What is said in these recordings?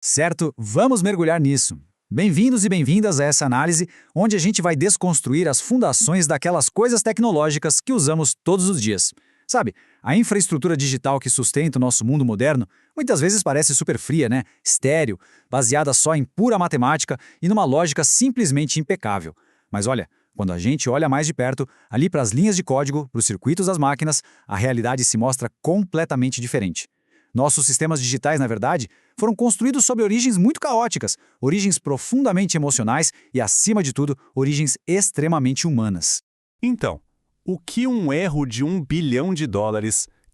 Certo? Vamos mergulhar nisso. Bem-vindos e bem-vindas a essa análise, onde a gente vai desconstruir as fundações daquelas coisas tecnológicas que usamos todos os dias. Sabe, a infraestrutura digital que sustenta o nosso mundo moderno muitas vezes parece super fria, né? Estéril, baseada só em pura matemática e numa lógica simplesmente impecável. Mas olha, quando a gente olha mais de perto, ali para as linhas de código, para os circuitos das máquinas, a realidade se mostra completamente diferente. Nossos sistemas digitais, na verdade, foram construídos sob origens muito caóticas, origens profundamente emocionais e, acima de tudo, origens extremamente humanas. Então, o que um erro de US$ 1 bilhão,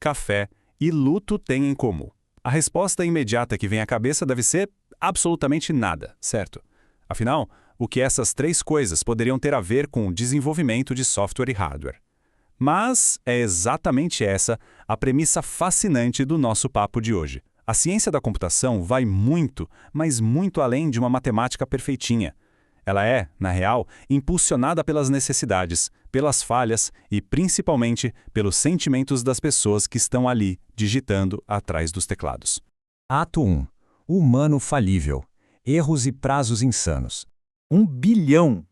café e luto têm em comum? A resposta imediata que vem à cabeça deve ser absolutamente nada, certo? Afinal, o que essas três coisas poderiam ter a ver com o desenvolvimento de software e hardware? Mas é exatamente essa a premissa fascinante do nosso papo de hoje. A ciência da computação vai muito, mas muito além de uma matemática perfeitinha. Ela é, na real, impulsionada pelas necessidades, pelas falhas e, principalmente, pelos sentimentos das pessoas que estão ali, digitando atrás dos teclados. Ato 1. Humano falível. Erros e prazos insanos. US$ 1 bilhão.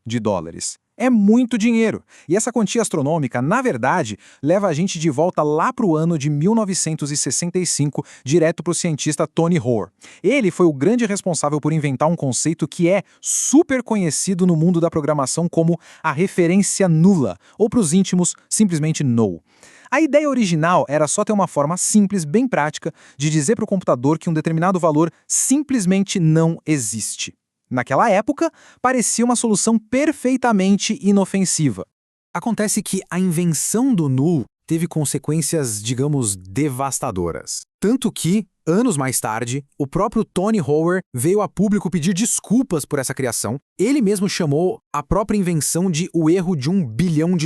É muito dinheiro. E essa quantia astronômica, na verdade, leva a gente de volta lá para o ano de 1965, direto para o cientista Tony Hoare. Ele foi o grande responsável por inventar um conceito que é super conhecido no mundo da programação como a referência nula, ou para os íntimos, simplesmente null. A ideia original era só ter uma forma simples, bem prática, de dizer para o computador que um determinado valor simplesmente não existe. Naquela época, parecia uma solução perfeitamente inofensiva. Acontece que a invenção do null teve consequências, digamos, devastadoras. Tanto que, anos mais tarde, o próprio Tony Hoare veio a público pedir desculpas por essa criação. Ele mesmo chamou a própria invenção de o erro de US$ 1 bilhão.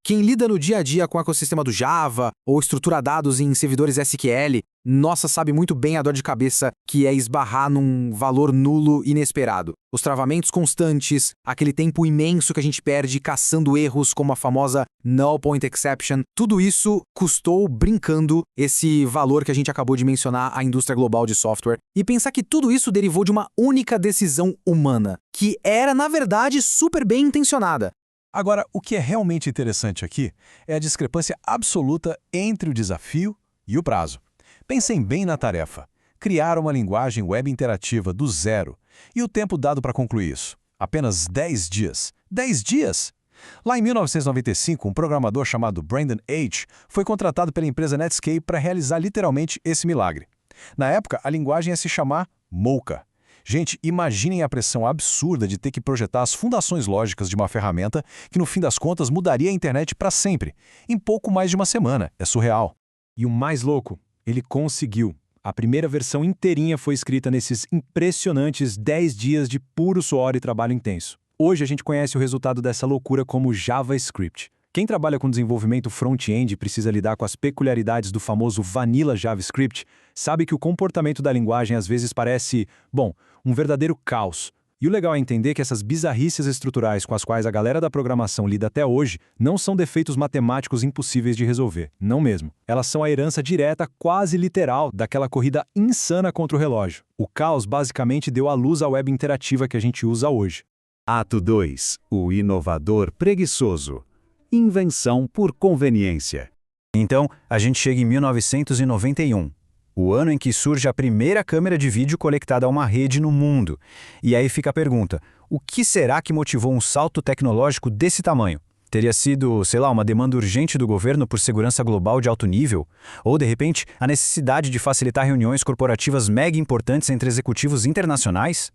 Quem lida no dia a dia com o ecossistema do Java ou estrutura dados em servidores SQL, nossa, sabe muito bem a dor de cabeça que é esbarrar num valor nulo inesperado. Os travamentos constantes, aquele tempo imenso que a gente perde caçando erros como a famosa null point exception, tudo isso custou brincando esse valor que a gente acabou de mencionar à indústria global de software. E pensar que tudo isso derivou de uma única decisão humana, que era, na verdade, super bem intencionada. Agora, o que é realmente interessante aqui é a discrepância absoluta entre o desafio e o prazo. Pensem bem na tarefa. Criar uma linguagem web interativa do zero. E o tempo dado para concluir isso? Apenas 10 dias. 10 dias? Lá em 1995, um programador chamado Brandon H. foi contratado pela empresa Netscape para realizar literalmente esse milagre. Na época, a linguagem ia se chamar Mocha. Gente, imaginem a pressão absurda de ter que projetar as fundações lógicas de uma ferramenta que, no fim das contas, mudaria a internet para sempre, em pouco mais de uma semana. É surreal. E o mais louco, ele conseguiu. A primeira versão inteirinha foi escrita nesses impressionantes 10 dias de puro suor e trabalho intenso. Hoje a gente conhece o resultado dessa loucura como JavaScript. Quem trabalha com desenvolvimento front-end e precisa lidar com as peculiaridades do famoso Vanilla JavaScript, sabe que o comportamento da linguagem às vezes parece, um verdadeiro caos. E o legal é entender que essas bizarrices estruturais com as quais a galera da programação lida até hoje não são defeitos matemáticos impossíveis de resolver, não mesmo. Elas são a herança direta, quase literal, daquela corrida insana contra o relógio. O caos basicamente deu à luz à web interativa que a gente usa hoje. Ato 2. O inovador preguiçoso. Invenção por conveniência. Então, a gente chega em 1991. O ano em que surge a primeira câmera de vídeo conectada a uma rede no mundo. E aí fica a pergunta, o que será que motivou um salto tecnológico desse tamanho? Teria sido, sei lá, uma demanda urgente do governo por segurança global de alto nível? Ou, de repente, a necessidade de facilitar reuniões corporativas mega importantes entre executivos internacionais?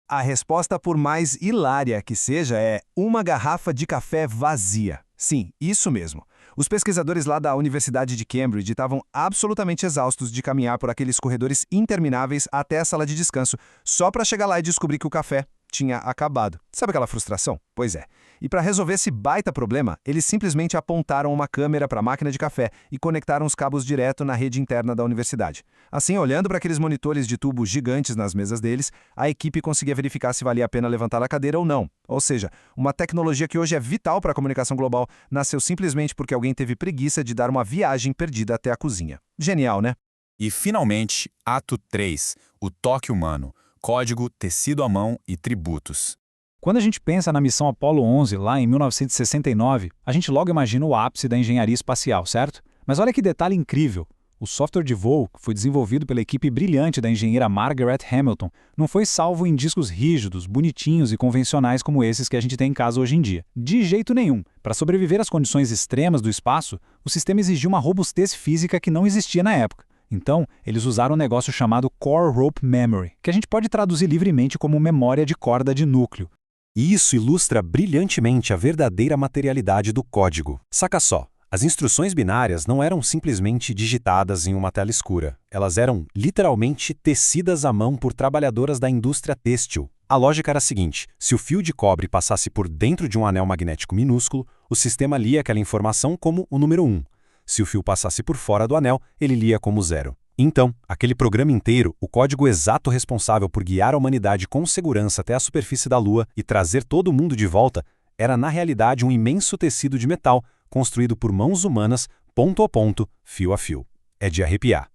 A resposta, por mais hilária que seja, é uma garrafa de café vazia. Sim, isso mesmo. Os pesquisadores lá da Universidade de Cambridge estavam absolutamente exaustos de caminhar por aqueles corredores intermináveis até a sala de descanso, só para chegar lá e descobrir que o café tinha acabado. Sabe aquela frustração? Pois é. E para resolver esse baita problema, eles simplesmente apontaram uma câmera para a máquina de café e conectaram os cabos direto na rede interna da universidade. Assim, olhando para aqueles monitores de tubo gigantes nas mesas deles, a equipe conseguia verificar se valia a pena levantar a cadeira ou não. Ou seja, uma tecnologia que hoje é vital para a comunicação global nasceu simplesmente porque alguém teve preguiça de dar uma viagem perdida até a cozinha. Genial, né? E, finalmente, ato 3, o toque humano, código, tecido à mão e tributos. Quando a gente pensa na missão Apollo 11, lá em 1969, a gente logo imagina o ápice da engenharia espacial, certo? Mas olha que detalhe incrível. O software de voo, que foi desenvolvido pela equipe brilhante da engenheira Margaret Hamilton, não foi salvo em discos rígidos, bonitinhos e convencionais como esses que a gente tem em casa hoje em dia. De jeito nenhum. Para sobreviver às condições extremas do espaço, o sistema exigia uma robustez física que não existia na época. Então, eles usaram um negócio chamado Core Rope Memory, que a gente pode traduzir livremente como memória de corda de núcleo. E isso ilustra brilhantemente a verdadeira materialidade do código. Saca só. As instruções binárias não eram simplesmente digitadas em uma tela escura. Elas eram, literalmente, tecidas à mão por trabalhadoras da indústria têxtil. A lógica era a seguinte: se o fio de cobre passasse por dentro de um anel magnético minúsculo, o sistema lia aquela informação como o número 1. Se o fio passasse por fora do anel, ele lia como 0. Então, aquele programa inteiro, o código exato responsável por guiar a humanidade com segurança até a superfície da Lua e trazer todo mundo de volta, era na realidade um imenso tecido de metal, construído por mãos humanas, ponto a ponto, fio a fio. É de arrepiar.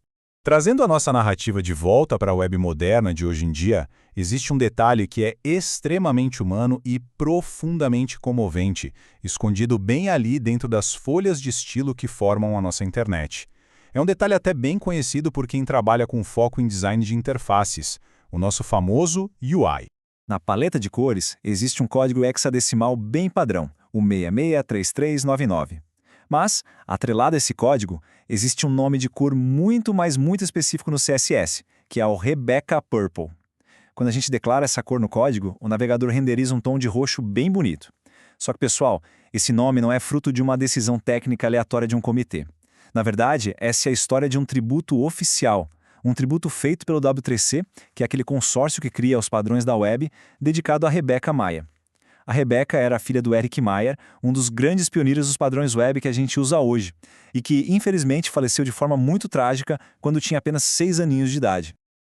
Trazendo a nossa narrativa de volta para a web moderna de hoje em dia, existe um detalhe que é extremamente humano e profundamente comovente, escondido bem ali dentro das folhas de estilo que formam a nossa internet. É um detalhe até bem conhecido por quem trabalha com foco em design de interfaces, o nosso famoso UI. Na paleta de cores, existe um código hexadecimal bem padrão, o 663399. Mas, atrelado a esse código, existe um nome de cor muito específico no CSS, que é o Rebecca Purple. Quando a gente declara essa cor no código, o navegador renderiza um tom de roxo bem bonito. Só que, pessoal, esse nome não é fruto de uma decisão técnica aleatória de um comitê. Na verdade, essa é a história de um tributo oficial, um tributo feito pelo W3C, que é aquele consórcio que cria os padrões da web, dedicado a Rebecca Maia. A Rebecca era a filha do Eric Meyer, um dos grandes pioneiros dos padrões web que a gente usa hoje, e que, infelizmente, faleceu de forma muito trágica quando tinha apenas 6 aninhos de idade.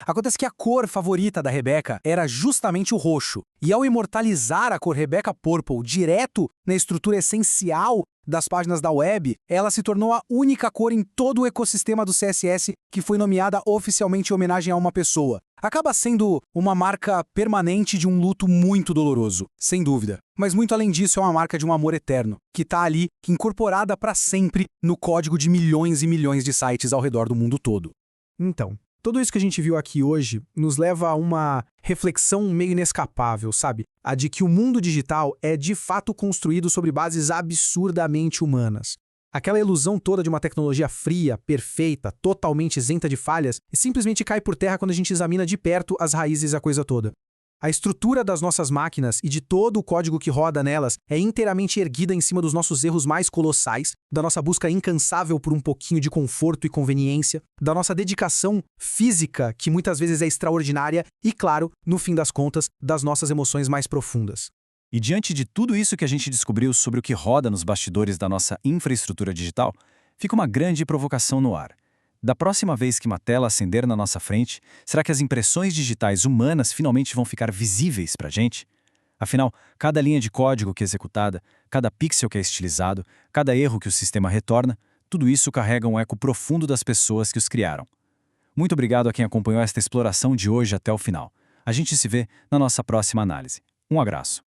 Acontece que a cor favorita da Rebecca era justamente o roxo, e ao imortalizar a cor Rebecca Purple direto na estrutura essencial das páginas da web, ela se tornou a única cor em todo o ecossistema do CSS que foi nomeada oficialmente em homenagem a uma pessoa. Acaba sendo uma marca permanente de um luto muito doloroso, sem dúvida. Mas muito além disso, é uma marca de um amor eterno, que está ali, incorporada para sempre no código de milhões e milhões de sites ao redor do mundo todo. Então, tudo isso que a gente viu aqui hoje nos leva a uma reflexão meio inescapável, sabe? A de que o mundo digital é de fato construído sobre bases absurdamente humanas. Aquela ilusão toda de uma tecnologia fria, perfeita, totalmente isenta de falhas, simplesmente cai por terra quando a gente examina de perto as raízes da coisa toda. A estrutura das nossas máquinas e de todo o código que roda nelas é inteiramente erguida em cima dos nossos erros mais colossais, da nossa busca incansável por um pouquinho de conforto e conveniência, da nossa dedicação física, que muitas vezes é extraordinária, e, claro, no fim das contas, das nossas emoções mais profundas. E diante de tudo isso que a gente descobriu sobre o que roda nos bastidores da nossa infraestrutura digital, fica uma grande provocação no ar. Da próxima vez que uma tela acender na nossa frente, será que as impressões digitais humanas finalmente vão ficar visíveis para a gente? Afinal, cada linha de código que é executada, cada pixel que é estilizado, cada erro que o sistema retorna, tudo isso carrega um eco profundo das pessoas que os criaram. Muito obrigado a quem acompanhou esta exploração de hoje até o final. A gente se vê na nossa próxima análise. Um abraço.